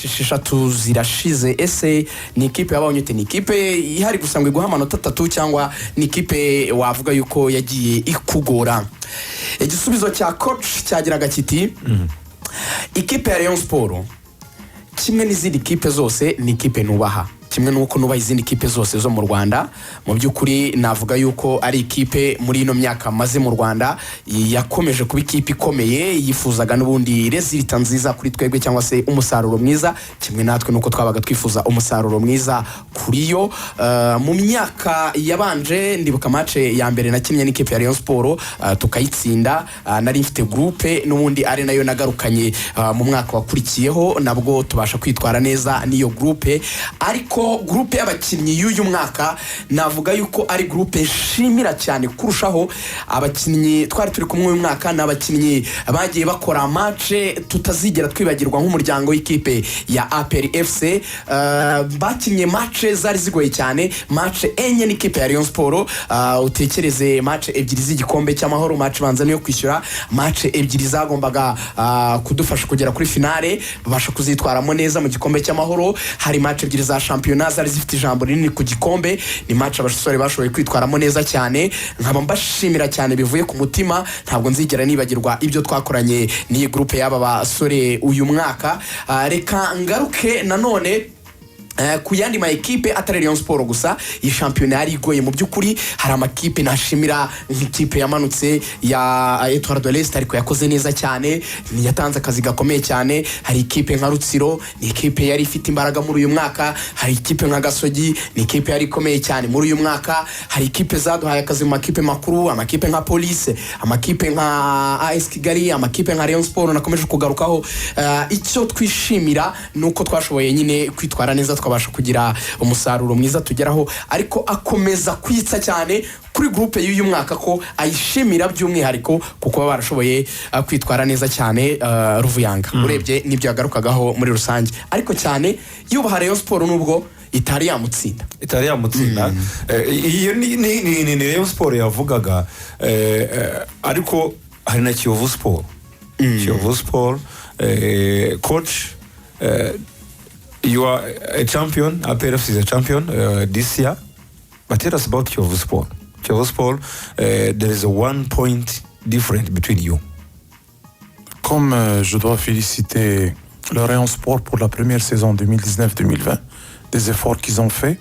match 6 zirashize. Ese ni ikipe yabonye ute? Ni ikipe ihari gusangwe guha amanota 3 cyangwa ni ikipe wavuga yuko yagiye ikugora? Igisubizo cya coach cyagiraga kiti ikipe ya Rayon Sport kimwe n'izindi kipe zose ni ikipe nubaha, kimwe nuko nubaha izindi kipe zose zo mu Rwanda. Mu byukuri navuga yuko ari ikipe muri ino myaka maze mu Rwanda yakomeje kuba ikipe ikomeye, yifuzaga n'ubundi resulta nziza kuri twebwe cyangwa se umusaruro mwiza, kimwe natwe nuko twabaga twifuza umusaruro mwiza kuri yo. Mu myaka yabanje ndibuka match ya mbere nakinnye n'ikipe ya Rayon Sport tukayitsinda, nari mfite groupe n'ubundi ari nayo nagarukanye mu mwaka wakurikiyeho, nabwo tubasha kwitwara neza niyo groupe. Ariko groupe y'abakinnyi y'uyu mwaka navuga yuko ari groupe nshimira cyane kurushaho. Abakinnyi twari turi kumwe uyu mwaka n'abakinnyi bagiye bakora match tutazigera twibagirwa nk'umuryango w'ikipe ya APR FC. Bakinnye match zari zigoye cyane, match enye n'ikipe ya Rayon Sport. Utekereze match ebyiri z'igikombe cy'amahoro, match banza niyo kwishyura, match ebyiri zagombaga kudufasha kugera kuri finale, babasha kuzitwaramo neza mu gikombe cy'amahoro. Hari match ebyiri za championnat zari zifite ijambo rinini ku gikombe, ni match abasore bashoboye kwitwaramo neza cyane. Nkaba mbashimira cyane bivuye ku mutima, ntabwo nzigera nibagirwa ibyo twakoranye n'iyi groupe y'aba basore uyu mwaka. Reka ngaruke nanone ku yandi ma ekipe atari Rayon Sport gusa. Iyi championnat yari igoye mu byukuri. Hari amakipe nashimira nk'ikipe yamanutse ya Etoile de l'Est ariko yakoze neza cyane, yatanze akazi gakomeye cyane. Hari ikipe nka Rutsiro, ni ikipe yari ifite imbaraga muri uyu mwaka. Hari ikipe nka Gasogi, ni ikipe yari ikomeye cyane muri uyu mwaka. Hari ikipe zaduhaye akazi mu makipe makuru, amakipe nka Police, amakipe nka AS Kigali, amakipe nka Rayon Sport nakomeje kugarukaho. Icyo twishimira nuko twashoboye nyine kwitwara neza, twabasha kugira umusaruro mwiza tugeraho. Ariko akomeza kwitsa cyane kuri groupe y'uyu mwaka ko ayishimira by'umwihariko kuko barashoboye kwitwara neza cyane. Ruvuyanga urebye nibyo yagarukagaho muri rusange, ariko cyane yubaha Rayon Sport nubwo itari yamutsinda. Iyo ni Rayon Sport yavugaga, ariko hari na Kiyovu Sport. Kiyovu Sport coach, you are a champion. APRF is a champion this year. But tell us about Kiyovu Sport. Kiyovu Sport, there is a 1 point difference between you. Comme je dois féliciter le Rayon Sport pour la première saison 2019-2020, des efforts qu'ils ont fait.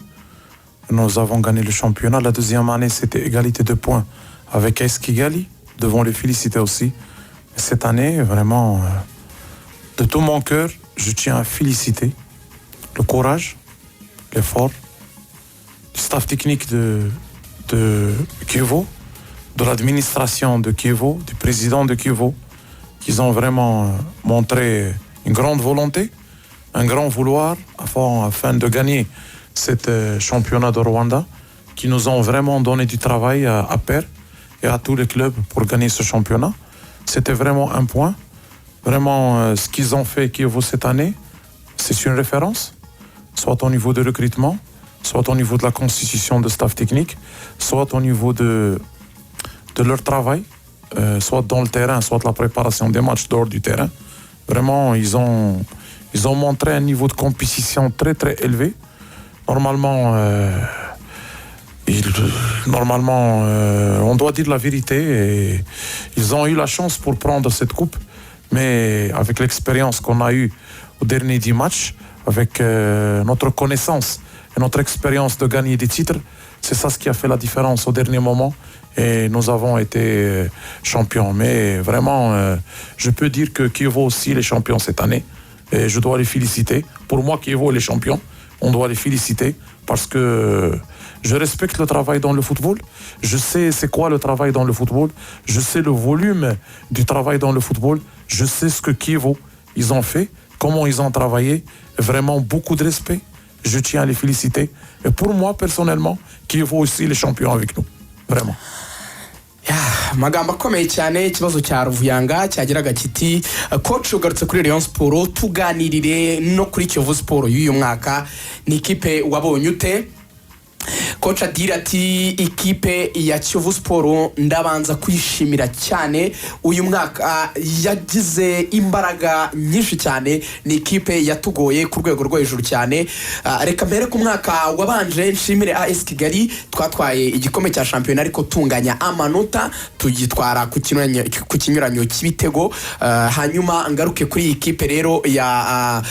Nous avons gagné le championnat. La deuxième année, c'était égalité de points avec AS Kigali. Devons les féliciter aussi. Cette année, vraiment, de tout mon cœur, je tiens à féliciter le courage, l'effort, du staff technique de Kievo, de l'administration de Kievo, du président de Kievo, qui ont vraiment montré une grande volonté, un grand vouloir afin de gagner cet championnat de Rwanda, qui nous ont vraiment donné du travail à PER et à tous les clubs pour gagner ce championnat. C'était vraiment un point. Vraiment, ce qu'ils ont fait Kievo cette année, c'est une référence, soit au niveau de recrutement, soit au niveau de la constitution de staff technique, soit au niveau de leur travail, soit dans le terrain, soit la préparation des matchs dehors du terrain. Vraiment, ils ont montré un niveau de compétition très très élevé. Normalement, on doit dire la vérité. Et ils ont eu la chance pour prendre cette coupe, mais avec l'expérience qu'on a eue au dernier 10 matchs, avec notre connaissance et notre expérience de gagner des titres, c'est ça ce qui a fait la différence au dernier moment. Et nous avons été champions. Mais vraiment, je peux dire que Kievo aussi est champion cette année. Et je dois les féliciter. Pour moi, Kievo est champion. On doit les féliciter parce que je respecte le travail dans le football. Je sais c'est quoi le travail dans le football. Je sais le volume du travail dans le football. Je sais ce que Kievo, ils ont fait, comment ils ont travaillé. Vraiment beaucoup de respect. Je tiens à les féliciter. Et pour moi, personnellement, Kievo aussi est champion avec nous. Vraiment. Magambo akomeye cyane. Ikibazo cya Ruvuyanga cyagiraga kiti coach ugarutse kuri Rayon Sport, tuganirire no kuri Kiyovu Sport y'uyu mwaka. Ni ikipe wabonye ute? coach adira ati ikipe ya Kiyovu Sport ndabanza kwishimira cyane uyu mwaka yagize imbaraga nyinshi cyane ni ikipe yatugoye ku rwego rwo hejuru cyane reka mbere ku mwaka wabanje nshimire AS Kigali twatwaye igikombe cya shampiyona ariko tunganya amanota tugitwara ku kinyuranyo cy'ibitego hanyuma ngaruke kuri iyi kipe rero ya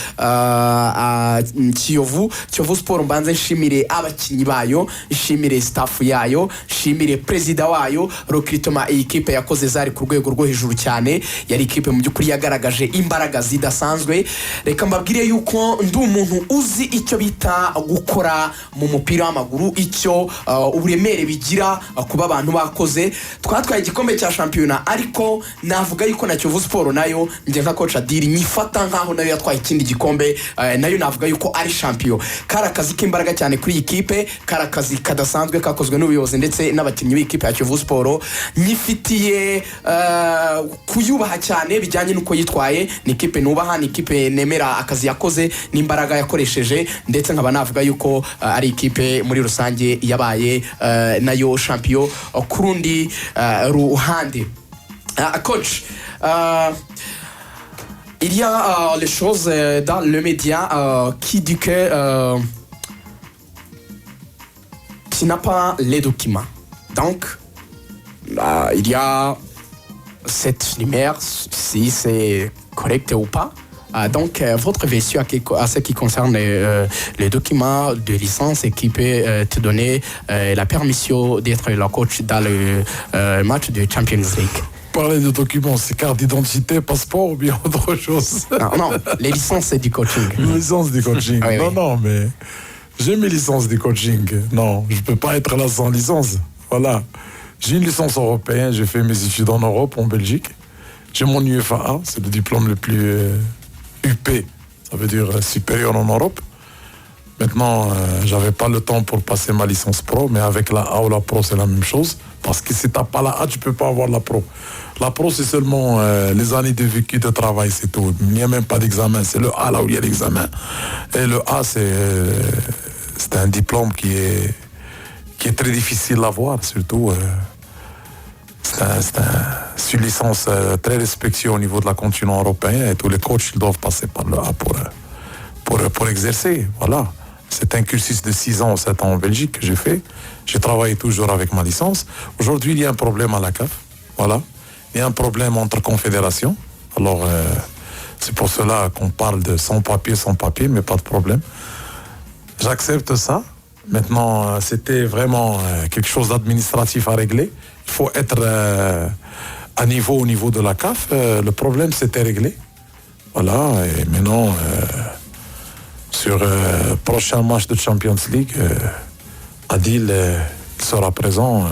Kiyovu Sport mbanze nshimire abakinnyi bayo nshimire staff yayo nshimire president wayo recruitment iyi kipe yakoze zari ku rwego rwo hejuru cyane yari ikipe mu by'ukuri yagaragaje imbaraga zidasanzwe reka mbabwire yuko ndi umuntu uzi icyo bita gukora mu mupira w'amaguru icyo uburemere bigira kuba abantu bakoze twatwaye igikombe cya shampiyona ariko navuga yuko na Kiyovu Sport nayo nje nka coach Adiri nyifata nkaho nayo yatwaye ikindi gikombe nayo navuga yuko ari champion karakazi k'imbaraga cyane kuri iyi kipe karakazi kadasanzwe kakozwe n'ubuyobozi ndetse n'abakinnyi b'ikipe ya Kiyovu Sport nyifitiye kuyubaha cyane bijyanye n'uko yitwaye ni ikipe nubaha ni ikipe nemera akazi yakoze n'imbaraga yakoresheje ndetse nkaba navuga yuko ari ikipe muri rusange yabaye nayo champion kurundi ruhande coach il y a les choses dans le média qui dit que tu n'as pas les documents. Donc, il y a cette numéro, si c'est correct ou pas. Donc, votre version à ce qui concerne les documents de licence et qui peut te donner la permission d'être le coach dans le match de Champions League. Parler de documents, c'est carte d'identité, passeport ou bien autre chose? Non, les licences c'est du coaching. Les licences du coaching. Oui, non, oui. Non, mais j'ai mes licences du coaching. Non, je ne peux pas être là sans licence. Voilà. J'ai une licence européenne, j'ai fait mes études en Europe, en Belgique. J'ai mon UFA, c'est le diplôme le plus UP, ça veut dire supérieur en Europe. Maintenant, j'avais pas le temps pour passer ma licence pro, mais avec la A ou la pro, c'est la même chose. Parce que si tu n'as pas la A, tu ne peux pas avoir la pro. La pro, c'est seulement les années de vécu de travail, c'est tout. Il n'y a même pas d'examen. C'est le A là où il y a l'examen. Et le A, c'est un diplôme qui est très difficile à avoir, surtout. C'est une licence très respectée au niveau de la continent européen et tous les coachs ils doivent passer par le A pour exercer. Voilà. C'est un cursus de 6 ans ou 7 ans en Belgique que j'ai fait. J'ai travaillé toujours avec ma licence. Aujourd'hui, il y a un problème à la CAF. Voilà. Il y a un problème entre confédérations. Alors, c'est pour cela qu'on parle de sans papier, mais pas de problème. J'accepte ça. Maintenant, c'était vraiment quelque chose d'administratif à régler. Il faut être au niveau de la CAF. Le problème, c'était réglé. Voilà. Et maintenant... sur le prochain match de Champions League, Adil sera présent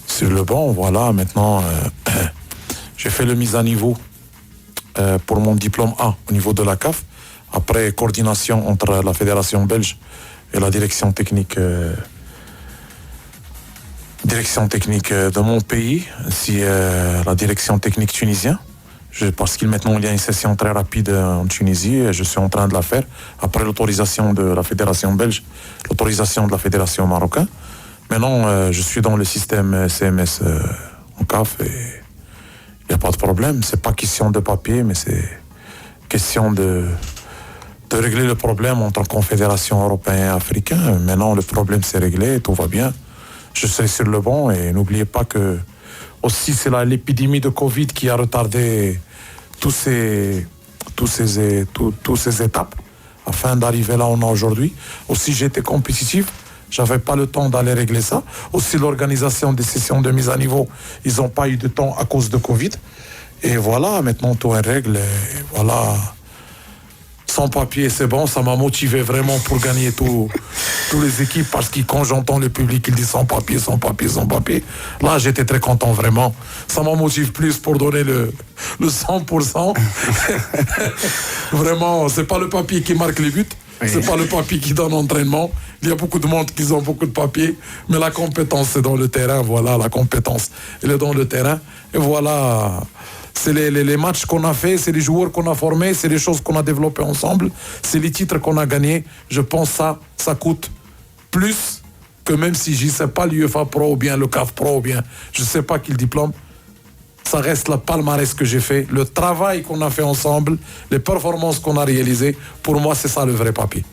sur le banc. Voilà, maintenant, j'ai fait le mise à niveau pour mon diplôme A au niveau de la CAF. Après coordination entre la fédération belge et la direction technique de mon pays, ainsi la direction technique tunisienne. Parce qu'il maintenant il y a une session très rapide en Tunisie et je suis en train de la faire après l'autorisation de la fédération belge, l'autorisation de la fédération marocaine. Maintenant je suis dans le système CMS en CAF et il n'y a pas de problème. C'est pas question de papier mais c'est question de régler le problème entre confédération européenne et africaine. Maintenant le problème c'est réglé, tout va bien. Je suis sur le banc et n'oubliez pas que aussi, c'est l'épidémie de Covid qui a retardé toutes ces étapes afin d'arriver là où on est aujourd'hui. Aussi, j'étais compétitif. J'avais pas le temps d'aller régler ça. Aussi, l'organisation des sessions de mise à niveau, ils n'ont pas eu de temps à cause de Covid. Et voilà, maintenant, tout est réglé. Et voilà. Sans papier, c'est bon, ça m'a motivé vraiment pour gagner tous les équipes parce que quand j'entends le public, il dit sans papier. Là, j'étais très content vraiment. Ça m'a motivé plus pour donner le 100%. Vraiment, c'est pas le papier qui marque les buts. Oui. C'est pas le papier qui donne l'entraînement. Il y a beaucoup de monde qui ont beaucoup de papier, mais la compétence, c'est dans le terrain. Voilà, la compétence, elle est dans le terrain. Et voilà... C'est les matchs qu'on a fait, c'est les joueurs qu'on a formés, c'est les choses qu'on a développées ensemble, c'est les titres qu'on a gagnés. Je pense que ça coûte plus que même si je ne sais pas l'UEFA Pro ou bien le CAF Pro ou bien je ne sais pas quel diplôme, ça reste la palmarès que j'ai fait, le travail qu'on a fait ensemble, les performances qu'on a réalisées. Pour moi, c'est ça le vrai papier.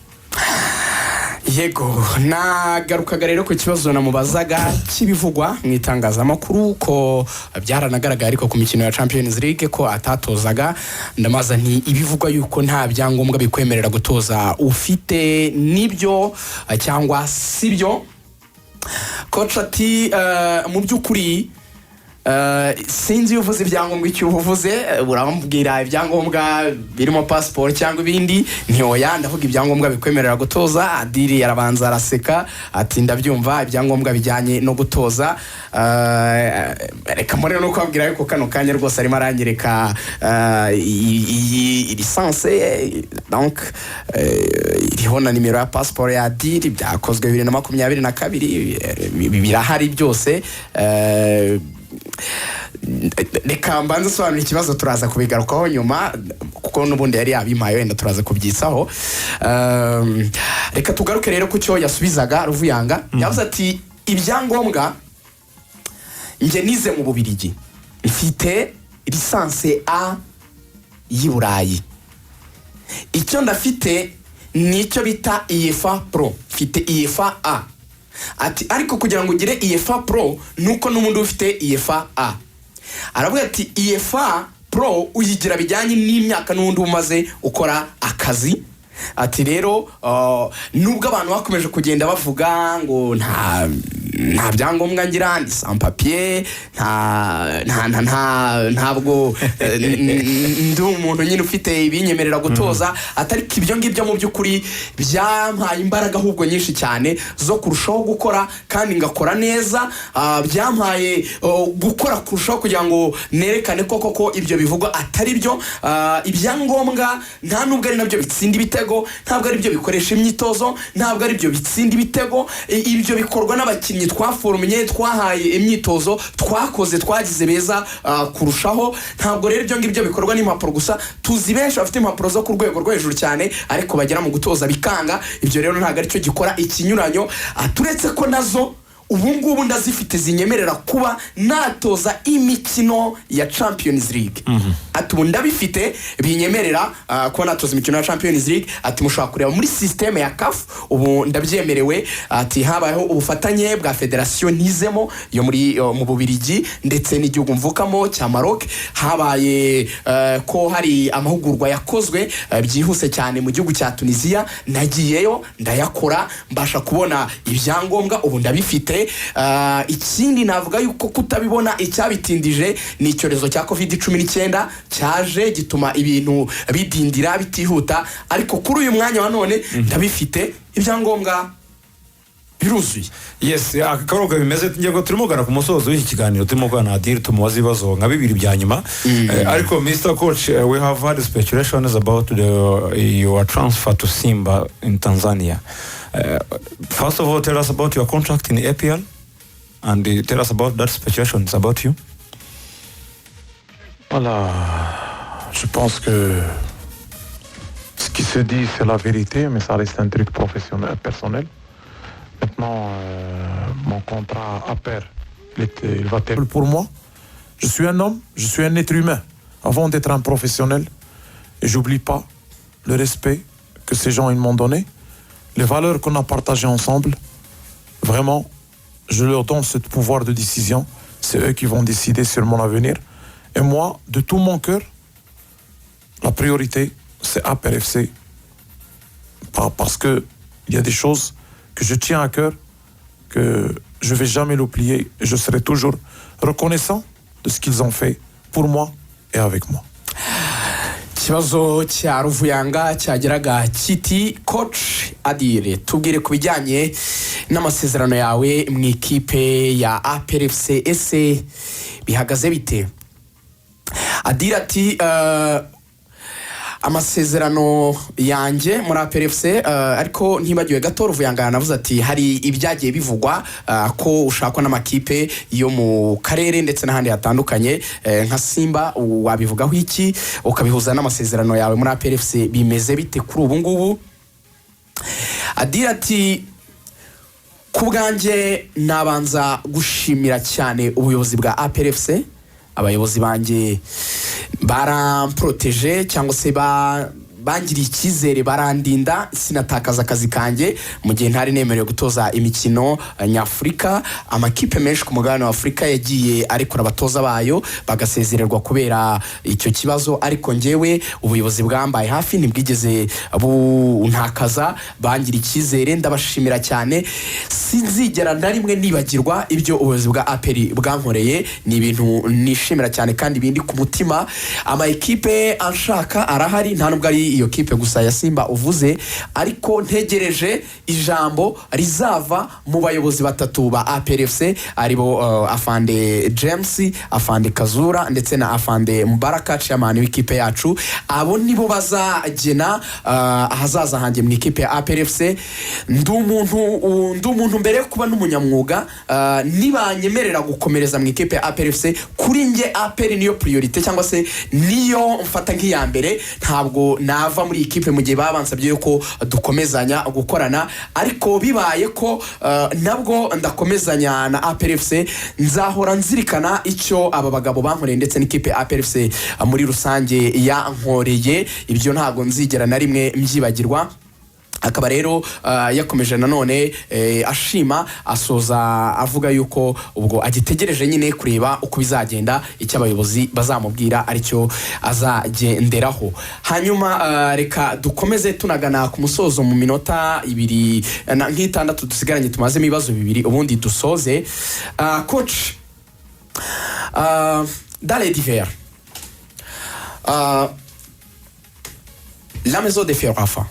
yego nagarukaga rero ku kibazo namubazaga kibivugwa mu itangazamakuru ko byaranagaragaye ariko ku mikino ya Champions League ko atatozaga ndamaza nti ibivugwa yuko nta byangombwa bikwemerera gutoza ufite nibyo cyangwa sibyo. Coach ati mu by'ukuri sinzi uvuze ibyangombwa icyo uvuze urambwira ibyangombwa birimo passport cyangwa ibindi ntiyoya ndavuga ibyangombwa bikwemerera gutoza. Adiri yarabanza araseka ati ndabyumva ibyangombwa bijyanye no gutoza. Reka mbone no kwabwira yuko kano kanya rwose arimo aranyereka iyi licence donc iriho na nimero ya passport ya Adiri byakozwe 2022 birahari byose. Reka mbanze sobanura ikibazo turaza kubigarukaho nyuma kuko n'ubundi yari yabimpaye wenda turaza kubyitsaho. Reka tugaruke rero ku cyo yasubizaga Ruvuyanga. Yavuze ati ibyangombwa nge nize mu Bubiligi mfite licence A y'Iburayi, icyo ndafite nicyo bita UEFA Pro, mfite UEFA A. Ati ariko kugira ngo ugire UEFA Pro nuko n'umuntu ufite UEFA A. Aravuga ati UEFA Pro uyigira bijyanye n'imyaka n'undi umaze ukora akazi. Ati rero nubwo abantu bakomeje kugenda bavuga ngo nta byangombwa ngira ndi sans papier ntabwo ndi umuntu nyine ufite ibinyemerera gutoza. Atari ibyo ngibyo mu by'ukuri byampaye imbaraga ahubwo nyinshi cyane zo kurushaho gukora kandi ngakora neza. Byampaye gukora kurushaho kugira ngo nerekane koko ibyo bivugwa atari byo. Ibyangombwa nta nubwo ari nabyo bitsinda ibitego, ntabwo ari byo bikoresha imyitozo, ntabwo ari byo bitsinda ibitego. Ibyo bikorwa n'abakinnyi twaforumye, twahaye imyitozo, twakoze, twagize beza kurushaho. Ntabwo rero ibyo ngibyo bikorwa n'impapuro gusa. Tuzi benshi bafite impapuro zo ku rwego rwo hejuru cyane ariko bagera mu gutoza bikanga. Ibyo rero ntabwo ari cyo gikora ikinyuranyo. Turetse ko nazo ubu ngubu ndazifite zinyemerera kuba natoza imikino ya Champions League. Ati ubu ndabifite binyemerera kuba natoza imikino ya Champions League. Ati mushobora kureba muri systeme ya CAF ubu ndabyemerewe. Ati habayeho ubufatanye bwa federation nizemo yo mu Bubiligi ndetse n'igihugu mvukamo cya Maroc. Habaye ko hari amahugurwa yakozwe byihuse cyane mu gihugu cya Tunisia. Nagiyeyo ndayakora mbasha kubona ibyangombwa ubu ndabifite. Ikindi navuga yuko kutabibona icyabitindije ni icyorezo cya COVID-19 cyaje gituma ibintu bidindira bitihuta. Ariko kuri uyu mwanya wa none ndabifite ibyangombwa biruzuye. Yes, akaroga bimeze ngo turimo gana ku musozo w'iki kiganiro turimo gana Adiri tumubaza ibibazo nka bibiri bya nyuma. Ariko Mr. Coach, we have had speculations about your transfer to Simba in Tanzania. First of all, tell us about your contract in APL and tell us about that speculations about you. Voilà, je pense que ce qui se dit c'est la vérité, mais ça reste un truc professionnel, personnel. Maintenant, mon contrat à pair, il va être pour moi. Je suis un homme, je suis un être humain. Avant d'être un professionnel, et j'oublie pas le respect que ces gens ils m'ont donné, les valeurs qu'on a partagées ensemble. Vraiment, je leur donne ce pouvoir de décision. C'est eux qui vont décider sur mon avenir. Et moi, de tout mon cœur, la priorité, c'est APR FC. Parce qu'il y a des choses que je tiens à cœur, que je ne vais jamais l'oublier. Et je serai toujours reconnaissant de ce qu'ils ont fait pour moi et avec moi. Ikibazo cya Ruvuyanga cyageraga kiti Coach Adire tubwire ku bijyanye n'amasezerano yawe mu ikipe ya APR FC ese bihagaze bite? Adire ati amasezerano yanjye muri APR FC ariko ntibagiwe gato Ruvuyanga yanavuze ati hari ibyagiye bivugwa ko ushakwa n'amakipe yo mu karere ndetse n'ahandi hatandukanye nka Simba. Wabivugaho iki ukabihuza n'amasezerano yawe muri APR FC bimeze bite kuri ubu ngubu? Adire ati ku bwanjye nabanza gushimira cyane ubuyobozi bwa APRFC. Abayobozi banjye baramproteje cyangwa se bangiriye icyizere, barandinda sinatakaza akazi kanjye mu gihe ntari nemerewe gutoza imikino nyafurika. Amakipe menshi ku mugabane wa Afurika yagiye arekura abatoza bayo bagasezererwa kubera icyo kibazo, ariko njyewe ubuyobozi bwambaye hafi ntibwigeze buntakaza, bangiriye icyizere, ndabashimira cyane. Sinzigera na rimwe nibagirwa ibyo ubuyobozi bwa APR bwankoreye, ni ibintu nishimira cyane kandi bindi ku mutima. Ama ekipe anshaka arahari, nta nubwo ari iyo kipe gusa ya Simba uvuze, ariko ntegereje ijambo rizava mu bayobozi batatu ba APRFC, aribo Afande James, Afande Kazura ndetse na Afande Mubaraka, chairman w'ikipe yacu. Abo nibo bazagena ahazaza hanjye mu ikipe ya APRFC. Ndi umuntu mbere yo kuba n'umunyamwuga, nibanyemerera gukomereza mu ikipe ya APRFC, kuri nge APR niyo priorite cyangwa se niyo mfata nk'iya mbere. Ntabwo nava muri ikipe mu gihe babansabye yuko dukomezanya gukorana, ariko bibaye ko nabwo ndakomezanya na APRFC, nzahora nzirikana icyo aba bagabo bankoreye ndetse n'ikipe APRFC muri rusange yankoreye. Ibyo ntabwo nzigera na rimwe mbyibagirwa. Akaba rero yakomeje nanone ashima, asoza avuga yuko ubwo agitegereje nyine kureba uko bizagenda, icyo abayobozi bazamubwira aricyo azagenderaho. Hanyuma reka dukomeze tunagana ku musozo mu minota 2 nk'itandatu dusigaranye, tumazemo ibibazo 2 ubundi dusoze. Coach, dans les divers, la maison de Ferwafa,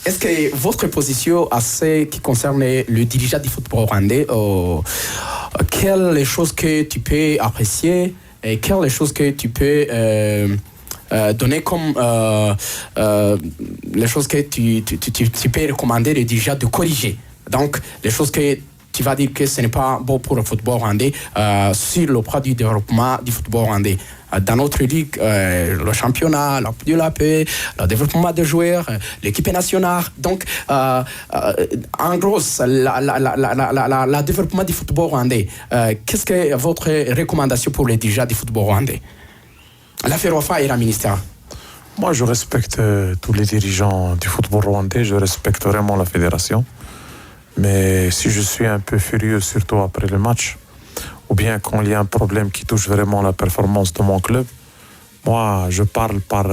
est-ce que votre position à ce qui concerne le dirigeant du football rwandais, quelles les choses que tu peux apprécier et quelles les choses que tu peux donner comme les choses que tu peux recommander le dirigeant de corriger, donc les choses que tu vas dire que ce n'est pas bon pour le football rwandais sur le plan du développement du football rwandais. Dans notre ligue, le championnat, la paix, le développement des joueurs, l'équipe nationale. Donc, en gros, le développement du football rwandais, qu'est-ce que votre recommandation pour les dirigeants du football rwandais? La Ferwafa et la ministère. Moi, je respecte tous les dirigeants du football rwandais, je respecte vraiment la fédération. Mais si je suis un peu furieux, surtout après le match, ou bien quand il y a un problème qui touche vraiment la performance de mon club, moi, je parle par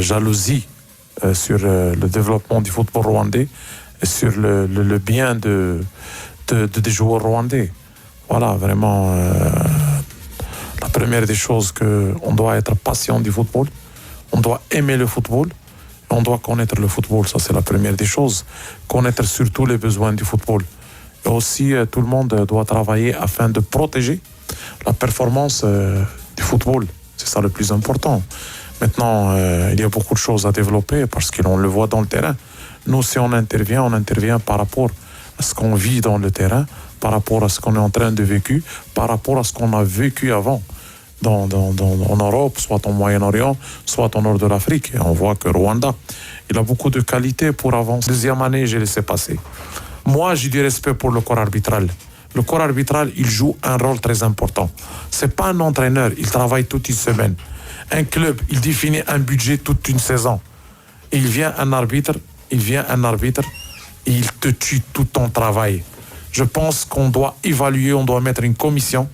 jalousie sur le développement du football rwandais et sur le bien des joueurs rwandais. Voilà, vraiment, la première des choses, qu'on doit être patient du football, on doit aimer le football, on doit connaître le football, ça c'est la première des choses. Connaître surtout les besoins du football. Et aussi, tout le monde doit travailler afin de protéger la performance du football. C'est ça le plus important. Maintenant, il y a beaucoup de choses à développer parce qu'on le voit dans le terrain. Nous, si on intervient par rapport à ce qu'on vit dans le terrain, par rapport à ce qu'on est en train de vécu, par rapport à ce qu'on a vécu avant en Europe, soit au Moyen-Orient, soit au nord de l'Afrique. Et on voit que Rwanda, il a beaucoup de qualités pour avancer. Deuxième année, j'ai laissé passer. Moi, j'ai du respect pour le corps arbitral. Le corps arbitral, il joue un rôle très important. C'est pas un entraîneur, il travaille toute une semaine. Un club, il définit un budget toute une saison. Et il vient un arbitre, et il te tue tout ton travail. Je pense qu'on doit évaluer, on doit mettre une commission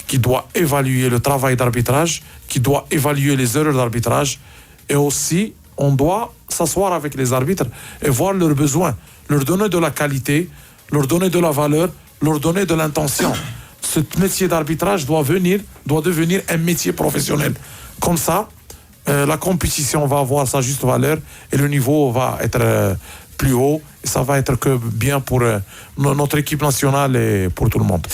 qui doit évaluer le travail d'arbitrage, qui doit évaluer les erreurs d'arbitrage, et aussi, on doit s'asseoir avec les arbitres et voir leurs besoins, leur donner de la qualité, leur donner de la valeur, leur donner de l'intention. Ce métier d'arbitrage doit devenir un métier professionnel. Comme ça, la compétition va avoir sa juste valeur et le niveau va être plus haut. Et ça va être que bien pour notre équipe nationale et pour tout le monde.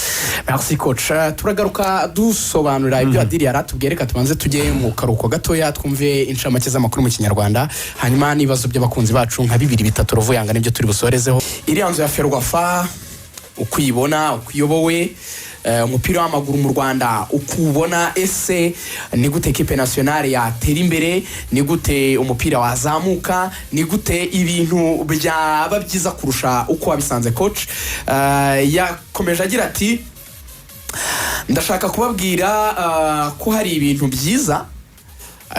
Merci coach. Turagaruka dusobanura ibyo adiri yaratubwiye, reka tubanze tujye mu karuko gatoya twumve inshamake z'amakuru mu Kinyarwanda, hanyuma nibazo by'abakunzi bacu nka 2-3 ruvuyanga nibyo turi busorezeho. Iri yanzu ya Ferwafa ukuyibona, ukuyobowe, umupira w'amaguru mu Rwanda ukubona, ese ni gute equipe nationale yatera imbere, ni gute umupira wazamuka, ni gute ibintu byaba byiza kurusha uko wabisanze coach. Yakomeje agira ati ndashaka kubabwira ko hari ibintu byiza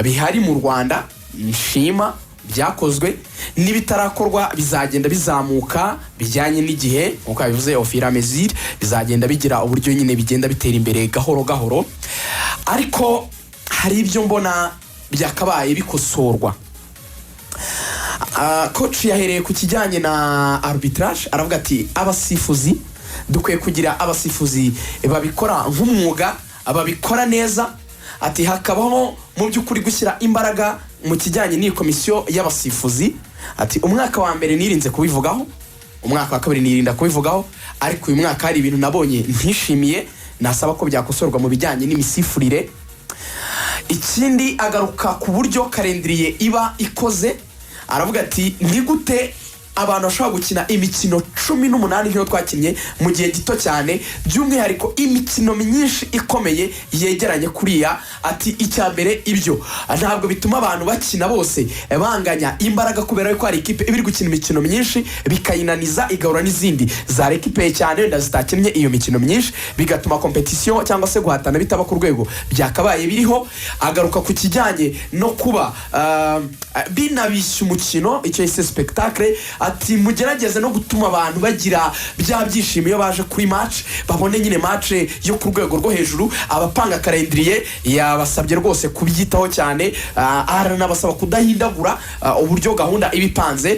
bihari mu Rwanda nshima byakozwe, n'ibitarakorwa bizagenda bizamuka bijyanye n'igihe, nkuko bivuze Ofira Mezir, bizagenda bigira uburyo nyine bigenda bitera imbere gahoro gahoro, ariko hari ibyo mbona byakabaye bikosorwa. Coach yahereye ku kijyanye na arbitrage, aravuga ati abasifuzi dukwiye kugira abasifuzi babikora nk'umwuga, babikora neza, ati hakabaho mu by'ukuri gushyira imbaraga mu kijyanye n'iyi komisiyo y'abasifuzi. Ati umwaka wa mbere nirinze kubivugaho, umwaka wa kabiri nirinda kubivugaho, ariko uyu mwaka hari ibintu nabonye ntishimiye, nasaba ko byakosorwa mu bijyanye n'imisifurire. Ikindi agaruka ku buryo kalendriye iba ikoze, aravuga ati ni gute abantu bashobora gukina imikino 18 nk'iyo twakinnye mu gihe gito cyane, by'umwihariko imikino myinshi ikomeye yegeranye kuriya. Ati icya mbere ibyo ntabwo bituma abantu bakina bose banganya imbaraga, kubera ko hari ikipe ibiri gukina imikino myinshi bikayinaniza igahura n'izindi za ekipe cyane wenda zitakinnye iyo mikino myinshi, bigatuma competition cyangwa se guhatana bitaba ku rwego byakabaye biriho. Agaruka ku kijyanye no kuba binabishya umukino, icyo yise spectacle. Ati mugerageze no gutuma abantu bagira bya byishimo iyo baje kuri match, babone nyine match yo ku rwego rwo hejuru. Abapanga calendrier yabasabye rwose kubyitaho cyane, aranabasaba kudahindagura uburyo gahunda ibipanze.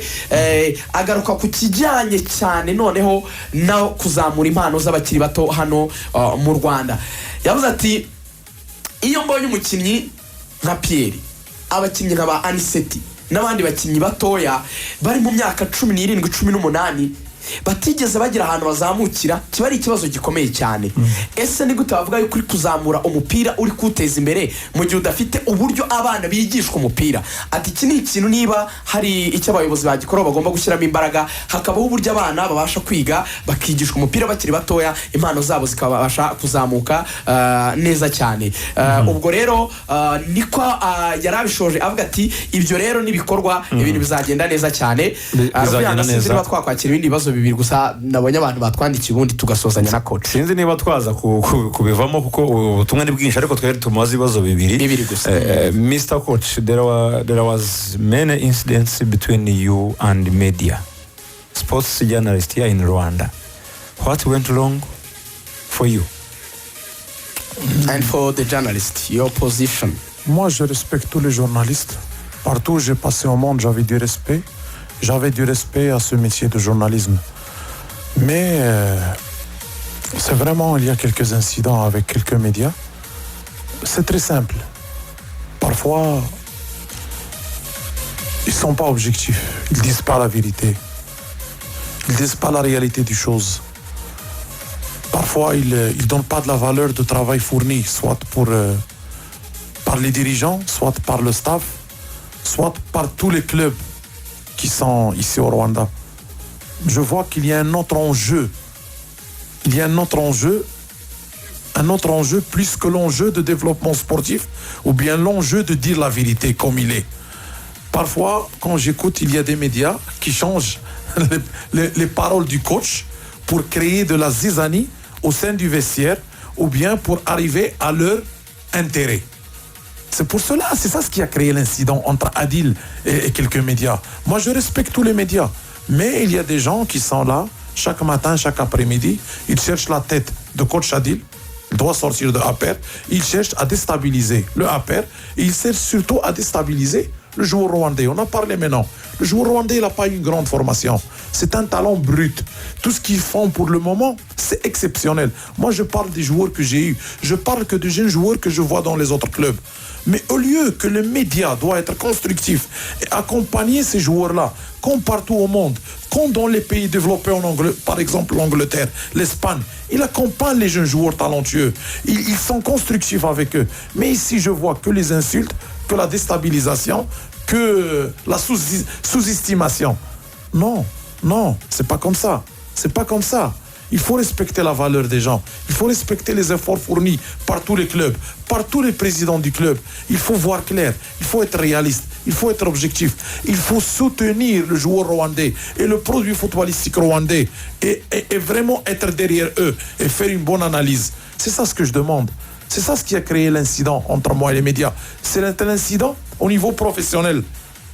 Agaruka ku kijyanye cyane noneho no kuzamura impano z'abakiri bato hano mu Rwanda. Yavuze ati iyo mbonye umukinnyi nka Pierre, abakinnyi nka ba Aniseti n'abandi bakinnyi batoya bari mu myaka 17 18 batigeze bagira ahantu bazamukira, kiba ari ikibazo gikomeye cyane. Ese ni gute bavuga yuko uri kuzamura umupira, uri kuteza imbere mu gihe udafite uburyo abana bigishwa umupira? Ati iki ni ikintu niba hari icyo abayobozi bagikora bagomba gushyiramo imbaraga, hakabaho uburyo abana babasha kwiga bakigishwa umupira bakiri batoya, impano zabo zikabasha kuzamuka neza cyane. Ubwo rero niko yarabishoje avuga ati ibyo rero nibikorwa ibintu bizagenda neza cyane. Bizagenda neza. Twakwakira ibindi bibazo bibiri gusa, nabonye abantu batwandikiye ubundi tugasozanya na coach. Sinzi niba twaza kubivamo kuko ubutumwa ni bwinshi, ariko twari tumaze ibibazo bibiri gusa. Mr. Coach, there was many incidents between you and media, sports journalists here in Rwanda. What went wrong for you? And for the journalist, your position? Moi, je respecte tous les journalistes. Partout où j'ai passé au monde, j'avais du respect. J'avais du respect à ce métier de journalisme. Mais c'est vraiment, il y a quelques incidents avec quelques médias. C'est très simple. Parfois, ils ne sont pas objectifs. Ils ne disent pas la vérité. Ils ne disent pas la réalité des choses. Parfois, ils ne donnent pas de la valeur de travail fourni, soit par les dirigeants, soit par le staff, soit par tous les clubs qui sont ici au Rwanda. Je vois qu'il y a un autre enjeu. Il y a un autre enjeu plus que l'enjeu de développement sportif ou bien l'enjeu de dire la vérité comme il est. Parfois, quand j'écoute, il y a des médias qui changent les paroles du coach pour créer de la zizanie au sein du vestiaire ou bien pour arriver à leur intérêt. C'est pour cela, c'est ça ce qui a créé l'incident entre Adil et quelques médias. Moi, je respecte tous les médias, mais il y a des gens qui sont là, chaque matin, chaque après-midi, ils cherchent la tête de coach Adil, il doit sortir de APR, ils cherchent à déstabiliser le APR, et ils cherchent surtout à déstabiliser le joueur rwandais. On en parlait maintenant. Le joueur rwandais, il n'a pas une grande formation. C'est un talent brut. Tout ce qu'ils font pour le moment, c'est exceptionnel. Moi, je parle des joueurs que j'ai eus. Je parle que de jeunes joueurs que je vois dans les autres clubs. Mais au lieu que le média doit être constructif et accompagner ces joueurs-là, comme partout au monde, comme dans les pays développés en Angleterre, par exemple l'Angleterre, l'Espagne, il accompagne les jeunes joueurs talentueux. Ils sont constructifs avec eux. Mais ici, je vois que les insultes, que la déstabilisation, que la sous-estimation. Non, c'est pas comme ça. C'est pas comme ça. Il faut respecter la valeur des gens. Il faut respecter les efforts fournis par tous les clubs, par tous les présidents du club. Il faut voir clair. Il faut être réaliste. Il faut être objectif. Il faut soutenir le joueur rwandais et le produit footballistique rwandais et vraiment être derrière eux et faire une bonne analyse. C'est ça ce que je demande. C'est ça ce qui a créé l'incident entre moi et les médias. C'est l'incident au niveau professionnel.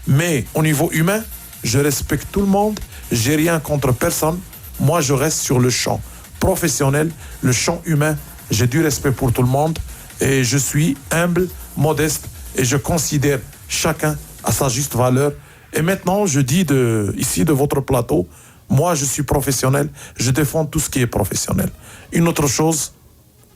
Mais au niveau humain, je respecte tout le monde. J'ai rien contre personne. Moi, je reste sur le champ professionnel, le champ humain. J'ai du respect pour tout le monde. Et je suis humble, modeste. Et je considère chacun à sa juste valeur. Et maintenant, je dis ici de votre plateau, moi, je suis professionnel. Je défends tout ce qui est professionnel. Une autre chose,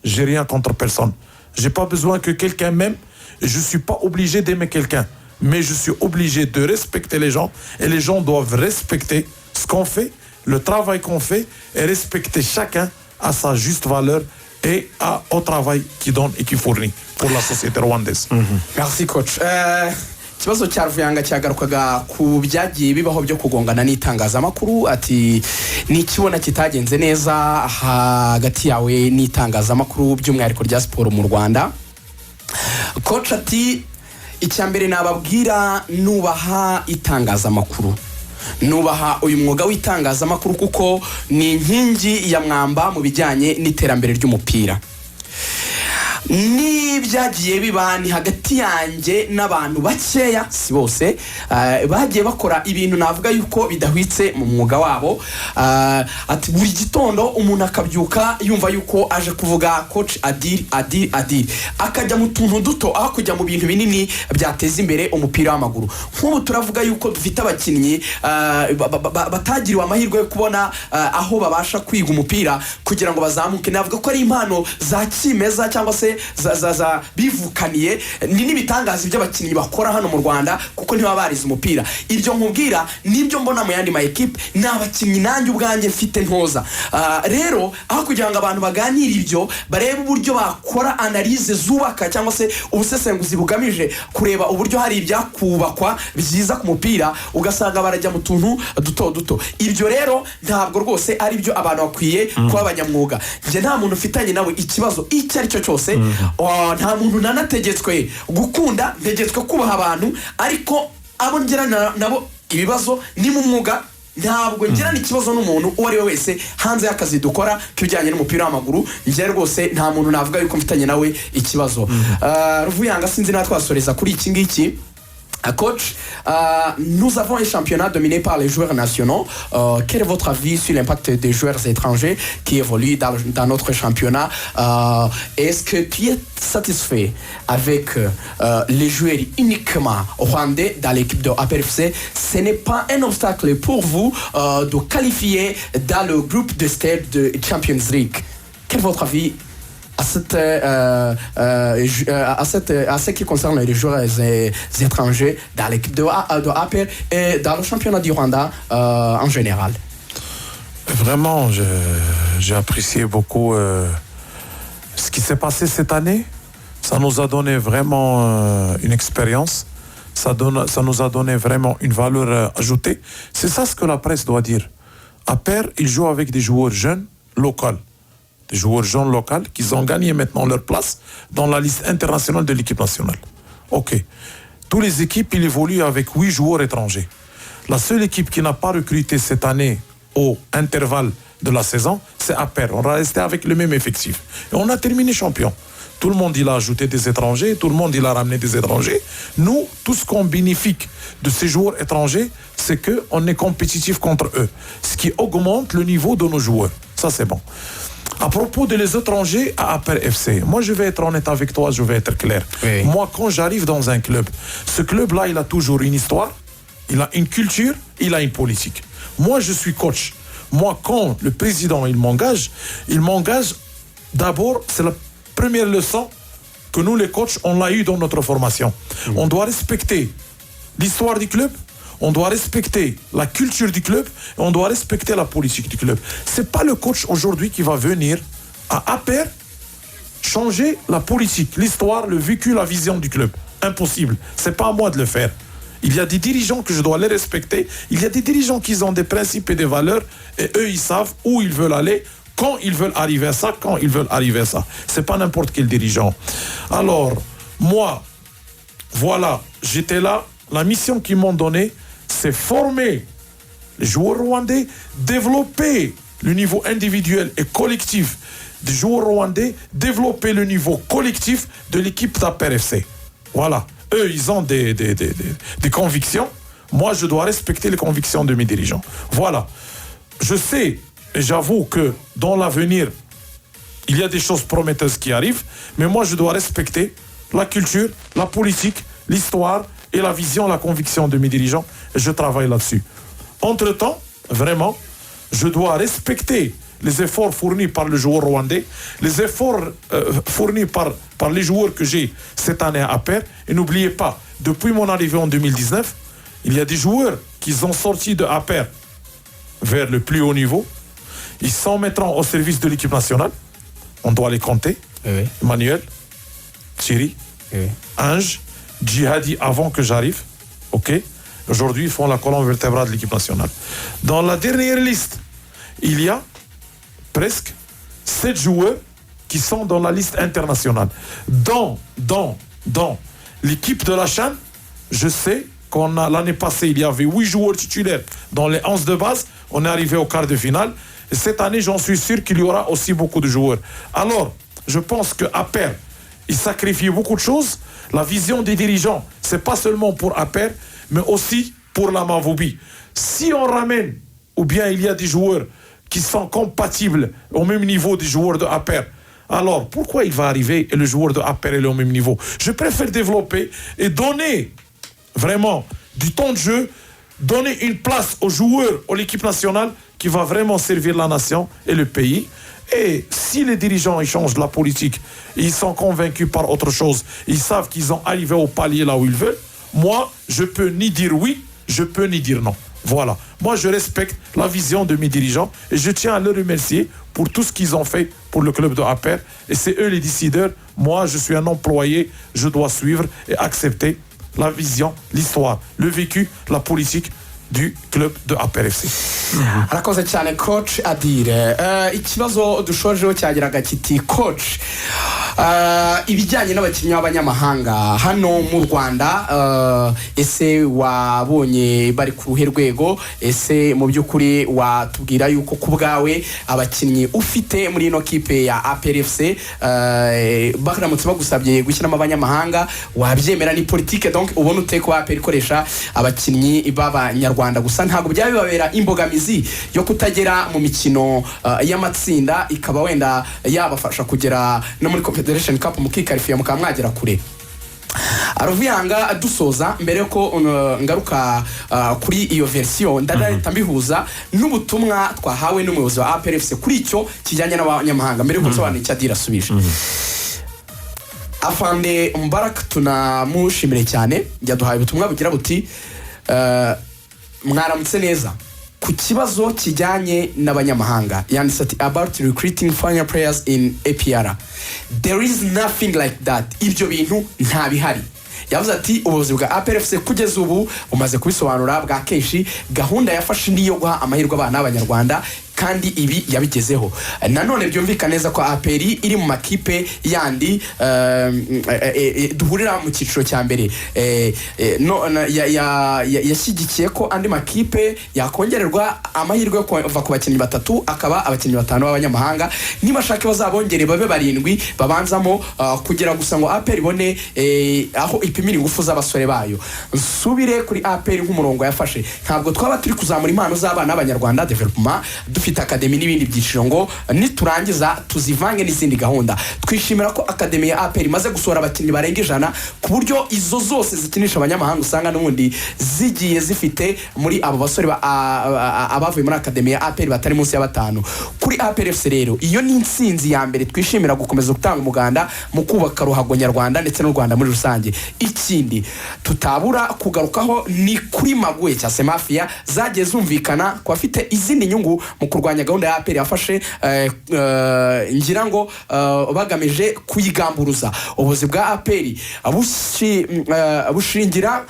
j'ai rien contre personne. J'ai pas besoin que quelqu'un m'aime. Je suis pas obligé d'aimer quelqu'un. Mais je suis obligé de respecter les gens. Et les gens doivent respecter ce qu'on fait, le travail qu'on fait, et respecter chacun à sa juste valeur et au travail qu'il donne et qu'il fournit pour la société rwandaise. Merci coach. Ikibazo cya Ruvuyanga cyagarukaga ku byagiye bibaho byo kugongana n'itangazamakuru ati nikibona kitagenze neza hagati yawe n'itangazamakuru by'umwihariko rya siporo mu Rwanda. Coach ati icyambere nababwira nubaha itangazamakuru, nubaha uyu mwuga w'itangazamakuru kuko ni inkingi ya mwamba mu bijyanye n'iterambere ry'umupira. Ni byagiye biba ni hagati yanjye n'abantu bakeya si bose bagiye bakora ibintu navuga yuko bidahwitse mu mwuga wabo. Ati buri gitondo umuntu akabyuka yumva yuko aje kuvuga coach Adil akajya mu tuntu duto aho kujya mu bintu binini byateza imbere umupira w'amaguru. Nk'ubu turavuga yuko dufite abakinnyi batagiriwe amahirwe yo kubona aho babasha kwiga umupira kugira ngo bazamuke. Navuga ko ari impano za kimeza cyangwa se za bivukaniye ni n'ibitangaza by'abakinnyi bakora hano mu Rwanda kuko ntibaba barize umupira. Ibyo nkubwira nibyo mbona mu yandi ma equipe n'abakinnyi nanjye ubwanjye mfite ntoza. Rero aho kugira ngo abantu baganire ibyo barebe uburyo bakora analyse zubaka cyangwa se ubusesenguzi bugamije kureba uburyo hari ibyakubakwa byiza ku mupira, ugasanga barajya mu tuntu duto. Ibyo rero ntabwo rwose ari byo abantu bakwiye kuba abanyamwuga. Nje nta muntu ufitanye nawe ikibazo icyo ari cyo cyose. Nta muntu nanategetswe gukunda, ntegetswe kubaha abantu, ariko abo ngirana nabo ibibazo ni mu mwuga. Ntabwo ngirana ikibazo n'umuntu uwo ari we wese hanze y'akazi dukora kibijyanye n'umupira w'amaguru. Njye rwose nta muntu navuga yuko mfitanye nawe ikibazo. Ruvuyanga sinzi natwasoreza kuri iki ngiki. Coach, nous avons un championnat dominé par les joueurs nationaux. Quel est votre avis sur l'impact des joueurs étrangers qui évoluent dans notre championnat? Est-ce que tu es satisfait avec les joueurs uniquement rwandais dans l'équipe de APRFC? Ce n'est pas un obstacle pour vous de qualifier dans le groupe de stade de Champions League. Quel est votre avis à ce qui concerne les joueurs étrangers dans l'équipe de APR et dans le championnat du Rwanda en général? Vraiment, j'ai apprécié beaucoup ce qui s'est passé cette année. Ça nous a donné vraiment une expérience. Ça nous a donné vraiment une valeur ajoutée. C'est ça ce que la presse doit dire. APR, il joue avec des joueurs jeunes, locaux. Des joueurs jeunes locaux qui ont gagné maintenant leur place dans la liste internationale de l'équipe nationale. Ok. Toutes les équipes, ils évoluent avec 8 joueurs étrangers. La seule équipe qui n'a pas recruté cette année au intervalle de la saison, c'est APR. On va rester avec le même effectif. Et on a terminé champion. Tout le monde, il a ajouté des étrangers. Tout le monde, il a ramené des étrangers. Nous, tout ce qu'on bénéficie de ces joueurs étrangers, c'est qu'on est compétitif contre eux. Ce qui augmente le niveau de nos joueurs. Ça, c'est bon. À propos de les étrangers à APR FC, moi je vais être honnête avec toi, je vais être clair. Oui. Moi quand j'arrive dans un club, ce club-là il a toujours une histoire, il a une culture, il a une politique. Moi je suis coach. Moi quand le président il m'engage d'abord, c'est la première leçon que nous les coachs on l'a eu dans notre formation. On doit respecter l'histoire du club. On doit respecter la culture du club et on doit respecter la politique du club. C'est pas le coach aujourd'hui qui va venir à APR changer la politique, l'histoire, le vécu, la vision du club. Impossible. C'est pas à moi de le faire. Il y a des dirigeants que je dois les respecter. Il y a des dirigeants qui ont des principes et des valeurs et eux, ils savent où ils veulent aller, quand ils veulent arriver à ça, c'est pas n'importe quel dirigeant. Alors moi, voilà, j'étais là, la mission qu'ils m'ont donnée, c'est former les joueurs rwandais, développer le niveau individuel et collectif des joueurs rwandais, développer le niveau collectif de l'équipe d'APR FC. Voilà. Eux, ils ont des convictions. Moi, je dois respecter les convictions de mes dirigeants. Voilà. Je sais, et j'avoue que dans l'avenir, il y a des choses prometteuses qui arrivent, mais moi, je dois respecter la culture, la politique, l'histoire et la vision, la conviction de mes dirigeants. Et je travaille là-dessus. Entre-temps, vraiment, je dois respecter les efforts fournis par le joueur rwandais, les efforts fournis par les joueurs que j'ai cette année à APR. Et n'oubliez pas, depuis mon arrivée en 2019, il y a des joueurs qui sont sortis de APR vers le plus haut niveau. Ils s'en mettront au service de l'équipe nationale. On doit les compter. Oui. Emmanuel, Thierry, Oui. Ange, Djihadi avant que j'arrive. OK. Aujourd'hui, ils font la colonne vertébrale de l'équipe nationale. Dans la dernière liste, il y a presque 7 joueurs qui sont dans la liste internationale. Dans l'équipe de la CHAN, je sais qu'on a l'année passée, il y avait 8 joueurs titulaires dans les 11 de base. On est arrivé au quart de finale. Et cette année, j'en suis sûr qu'il y aura aussi beaucoup de joueurs. Alors, je pense que APR, il sacrifie beaucoup de choses. La vision des dirigeants, c'est pas seulement pour APR, mais aussi pour la Mavoubi. Si on ramène, ou bien il y a des joueurs qui sont compatibles au même niveau des joueurs de APR, alors pourquoi il va arriver et le joueur de APR est au même niveau? Je préfère développer et donner vraiment du temps de jeu, donner une place aux joueurs, à l'équipe nationale qui va vraiment servir la nation et le pays. Et si les dirigeants ils changent la politique, ils sont convaincus par autre chose, ils savent qu'ils ont arrivé au palier là où ils veulent, moi, je peux ni dire oui, je peux ni dire non. Voilà. Moi, je respecte la vision de mes dirigeants et je tiens à les remercier pour tout ce qu'ils ont fait pour le club de APR. Et c'est eux les décideurs. Moi, je suis un employé, je dois suivre et accepter la vision, l'histoire, le vécu, la politique du club de APR FC. arakoze cyane coach Adire. Ikibazo dushojeho cyagiraga kiti coach, ibijyanye n'abakinnyi b'abanyamahanga hano mu Rwanda, ese wabonye bari ku ruhe rwego? Ese mu by'ukuri watubwira yuko ku bwawe abakinnyi ufite muri ino kipe ya APR FC baramutse bagusabye gushyiramo abanyamahanga wabyemera? Ni politique donc ubona ute ko APR ikoresha abakinnyi b'abanyarwanda gusa, ntabwo byaba bibabera imbogamizi yo kutagera mu mikino y'amatsinda ikaba wenda yabafasha kugera no muri Confederation Cup mukikarifiya mukamwagera kure? Aroviyanga dusoza mbere yuko ngaruka kuri iyo version ndadahita mbihuza n'ubutumwa twahawe n'umuyobozi wa APR FC kuri icyo kijyanye n'abanyamahanga mbere yuko nsobanura icyo Adire asubije. Afande Mubarak tunamushimire cyane, yaduhaye ubutumwa bugira buti mwaramutse neza ku kibazo kijyanye n'abanyamahanga, yanditse ati about recruiting foreign players in APR, there is nothing like that. Ibyo bintu nta bihari. Yavuze ati ubuyobozi bwa APR FC kugeza ubu umaze kubisobanura bwa kenshi, gahunda yafashe ndi yo guha amahirwe abana b'abanyarwanda kandi ibi yabigezeho. Nanone byumvikana neza ko APR iri mu makipe yandi duhurira mu cyiciro cya mbere yashyigikiye ko andi makipe yakongererwa amahirwe yo kuva ku bakinnyi batatu akaba abakinnyi batanu b'abanyamahanga, niba shaka bazabongere babe barindwi babanzamo kugira gusa ngo APR ibone aho ipimira ingufu z'abasore bayo. Nsubire kuri APR nk'umurongo yafashe, ntabwo twaba turi kuzamura impano z'abana b'abanyarwanda development dufite academy n'ibindi byiciro ngo niturangiza tuzivange n'izindi gahunda. Twishimira ko academy ya APR imaze gusohora abakinnyi barenga 100 ku buryo izo zose zikinisha abanyamahanga usanga n'ubundi zigiye zifite muri abo basore abavuye muri academy ya APR batari munsi ya 5. Kuri APR FC rero iyo ni insinzi ya mbere twishimira gukomeza gutanga umuganda mu kubaka ruhago nyarwanda ndetse n'u Rwanda muri rusange. Ikindi tutabura kugarukaho ni kuri Magwe cyase mafia zagiye zumvikana ko afite izindi nyungu mu kurwanya gahunda ya APR yafashe ngira ngo bagamije kuyigamburuza. Ubuyobozi bwa APR bushingira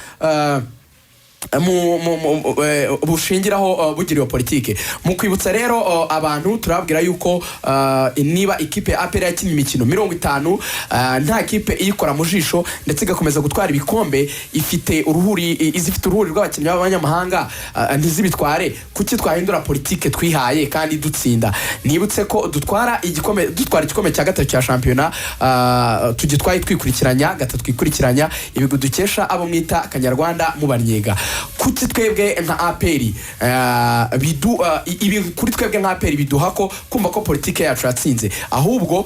bushingiraho bugira iyo politike. Mu kwibutsa rero abantu turabwira yuko niba ikipe ya APR yakinnye imikino 50 nta kipe iyikora mu jisho ndetse igakomeza gutwara ibikombe izifite uruhuri rw'abakinnyi b'abanyamahanga ntizibitware, kuki twahindura politike twihaye kandi dutsinda? Nibutse ko dutwara igikombe cya gatatu cya shampiyona tugitwaye twikurikiranya twikurikiranya ibigo dukesha abo mwita Kanyarwanda mu Banyega. Kuki twebwe nka APR kuri twebwe nka APR biduha ko kumva ko politike yacu yatsinze, ahubwo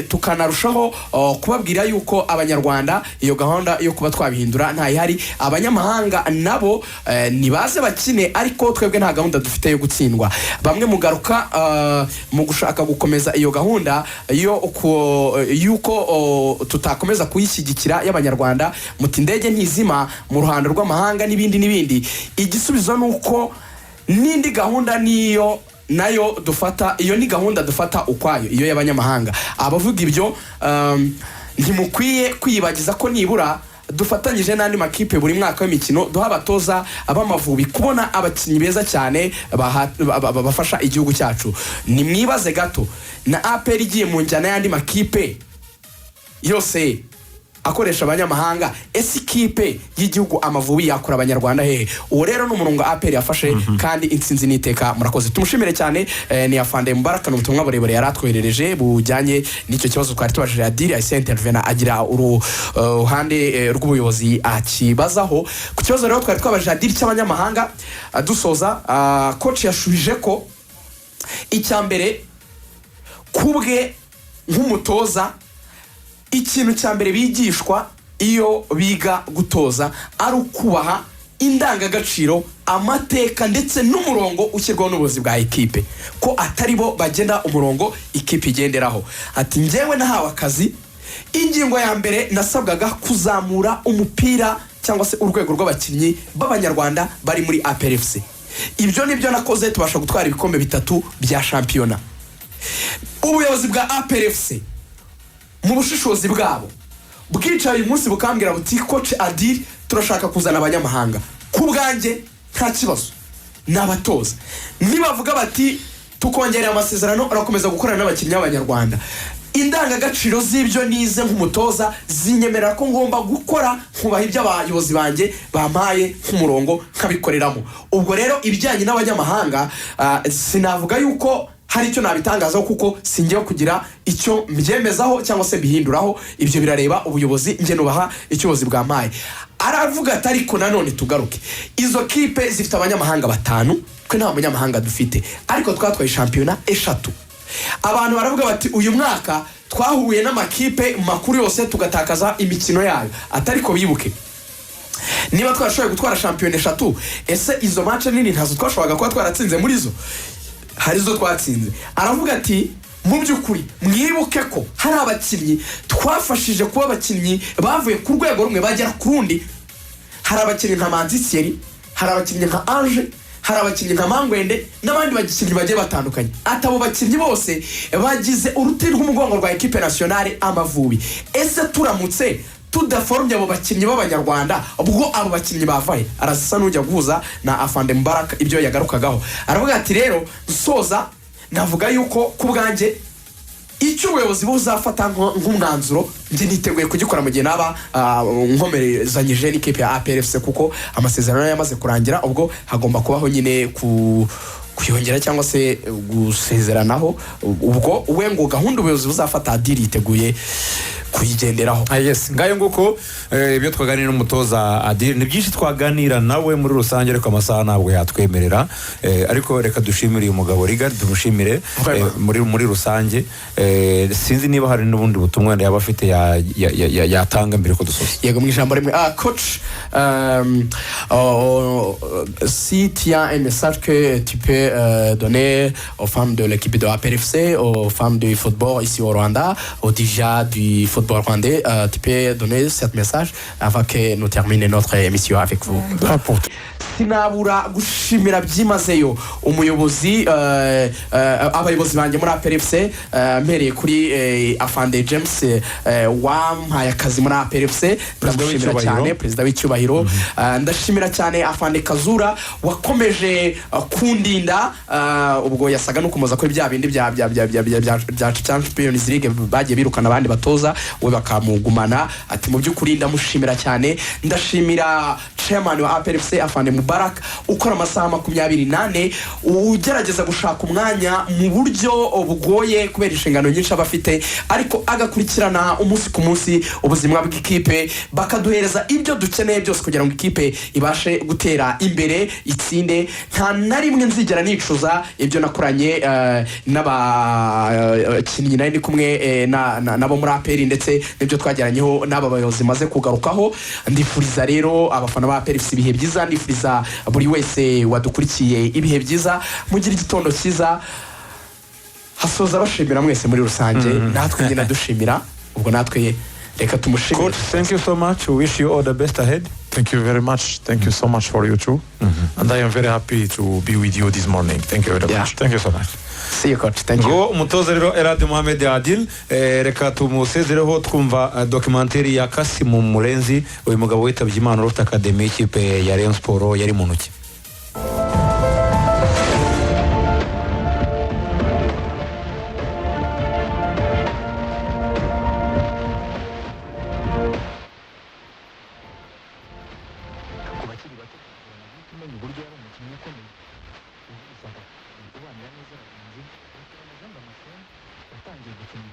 tukanarushaho kubabwira yuko abanyarwanda iyo gahunda yo kuba twabihindura ntayihari. Abanyamahanga nabo nibaze bakine, ariko twebwe nta gahunda dufite yo gutsindwa. Bamwe mugaruka mu gushaka gukomeza iyo gahunda yuko tutakomeza kuyishyigikira y'abanyarwanda, muti indege ntizima mu ruhando rw'amahanga n'ibindi. Igisubizo nuko n'indi gahunda nayo dufata, iyo ni gahunda dufata ukwayo, iyo y'abanyamahanga. Abavuga ibyo ntimukwiye kwiyibagiza ko nibura dufatanyije n'andi makipe buri mwaka w'imikino duha abatoza ab'Amavubi kubona abakinnyi beza cyane bafasha igihugu cyacu. Nimwibaze gato, na APR igiye mu njyana y'andi makipe yose akoresha abanyamahanga, ese ikipe y'igihugu Amavubi yakora abanyarwanda hehe? Uwo rero n'umurongo APR yafashe kandi intsinzi niteka. Murakoze, tumushimire cyane. Ni Afande Mubaraka n'ubutumwa burebure yaratwoherereje bujyanye n'icyo kibazo twari tubajije Adil ahise intervena agira uruhande rw'ubuyobozi akibazaho. Ku kibazo rero twari twabajije Adil cy'abanyamahanga dusoza, coach yashubije ko icyambere kubwe nk'umutoza ikintu cya mbere bigishwa iyo biga gutoza ari ukubaha indangagaciro, amateka ndetse n'umurongo ushyirwaho n'ubuyobozi bwa ekipe, ko atari bo bagenda umurongo ikipe igenderaho. Ati njyewe nahawe akazi, ingingo ya mbere nasabwaga kuzamura umupira cyangwa se urwego rw'abakinnyi b'abanyarwanda bari muri APR FC. Ibyo nibyo nakoze, tubasha gutwara ibikombe 3 bya shampiyona. Ubuyobozi bwa APR FC mu bushishozi bwabo bwicaye uyu munsi bukambwira buti coach Adil turashaka kuzana abanyamahanga. Ku bwanjye nta kibazo, n'abatoza nibavuga bati tukongerera amasezerano arakomeza gukorana n'abakinnyi b'abanyarwanda, indangagaciro z'ibyo nize nk'umutoza zinyemerera ko ngomba gukora nkubaha ibyo abayobozi banjye bampaye nk'umurongo nkabikoreramo. Ubwo rero ibijyanye n'abanyamahanga sinavuga yuko hari icyo nabitangazaho kuko singiye kugira icyo mbyemezaho cyangwa se bihinduraho. Ibyo birareba ubuyobozi, nge nubaha icyobozi bwampaye. Aravuga ati ariko nanone tugaruke, izo kipe zifite abanyamahanga 5, twe nta munyamahanga dufite, ariko twatwaye shampiyona 3. Abantu baravuga bati uyu mwaka twahuye n'amakipe makuru yose tugatakaza imikino yayo. Atariko bibuke, niba twashoboye gutwara shampiyona 3, ese izo match nini ntazo twashoboraga kuba twaratsinze muri zo? Hari zo twatsinze. Aravuga ati mu by'ukuri mwibuke ko hari abakinnyi twafashije kuba abakinnyi bavuye ku rwego rumwe bagera ku rundi. Hari abakinnyi nka Manzi Thierry, hari abakinnyi nka Ange, hari abakinnyi nka Mangwende n'abandi bakinnyi bagiye batandukanye. Atabo bakinnyi bose bagize uruti rw'umugongo rwa equipe nationale Amavubi. Ese turamutse tudaformye abo bakinnyi b'abanyarwanda, ubwo abo bakinnyi bavaye? Arasa n'ujya guhuza na Afande Mubaraka ibyo yagarukagaho. Aravuga ati rero soza navuga yuko ku bwanjye icyo ubuyobozi buzafata nk'umwanzuro njye niteguye kugikora mu gihe naba nkomerezanyije n'ikipe ya APR FC, kuko amasezerano yamaze kurangira. Ubwo hagomba kubaho nyine kuyongera cyangwa se gusezeranaho. Ubwo we ngo gahunda ubuyobozi buzafata Adil yiteguye kuyigenderaho. Yes, ngayo nguko ibyo twaganira n'umutoza Adil ni byinshi twaganira nawe muri rusange, ariko amasaha ntabwo yatwemerera. Ariko reka dushimire uyu mugabo Rigard, tumushimire muri rusange. Sinzi niba hari n'ubundi butumwa yaba afite yatanga mbere ko dusoza. Yego, mu ijambo rimwe, coach, si tu as un message que tu peux donner aux femmes de l'équipe de APR FC, aux femmes du football ici au Rwanda, aux dirigeants du football football rwandais. Tu peux donner ce message avant que nous terminions notre émission avec vous. Sinabura gushimira byimazeyo umuyobozi abayobozi banjye muri APRFC mpereye kuri Afande James wampaye akazi muri APRFC. Ndashimira cyane perezida w'icyubahiro. Ndashimira cyane Afande Kazura wakomeje kundinda ubwo yasaga no kumoza ko bya bindi bya Champions League bagiye birukana abandi batoza we bakamugumana. Ati mu by'ukuri ndamushimira cyane. Ndashimira chairman wa APRFC Afande Mubarak ukora amasaha 24 ugerageza gushaka umwanya mu buryo bugoye kubera inshingano nyinshi abafite ariko agakurikirana umunsi ku munsi ubuzima bw'ikipe bakaduhereza ibyo dukeneye byose kugira ngo ikipe ibashe gutera imbere itsinde. Nta na rimwe nzigera nicuza ibyo nakoranye n'abakinnyi nari kumwe nabo muri APR ndetse n'ibyo twajyaranyeho n'aba bayobozi maze kugarukaho. Ndifuriza rero abafana ba APR ibihe byiza. Ndifuriza buri wese wadukurikiye ibihe byiza. Mugira igitondo cyiza. Hasoza bashimira mwese muri rusange natwe ngena dushimira ubwo natwe reka tumushimire. Coach, thank you so much. We wish you all the best ahead. Thank you very much. Thank you so much for you too. And I am very happy to be with you this morning. Thank you very much. Thank you so much. See you coach. Thank you. Go umutoza rero Elad Mohamed Adil reka tumusezereho twumva documentary ya Kasimu Murenzi uyu mugabo witabye Imana ufite academy ikipe ya Rayon Sport yari mu ntoki.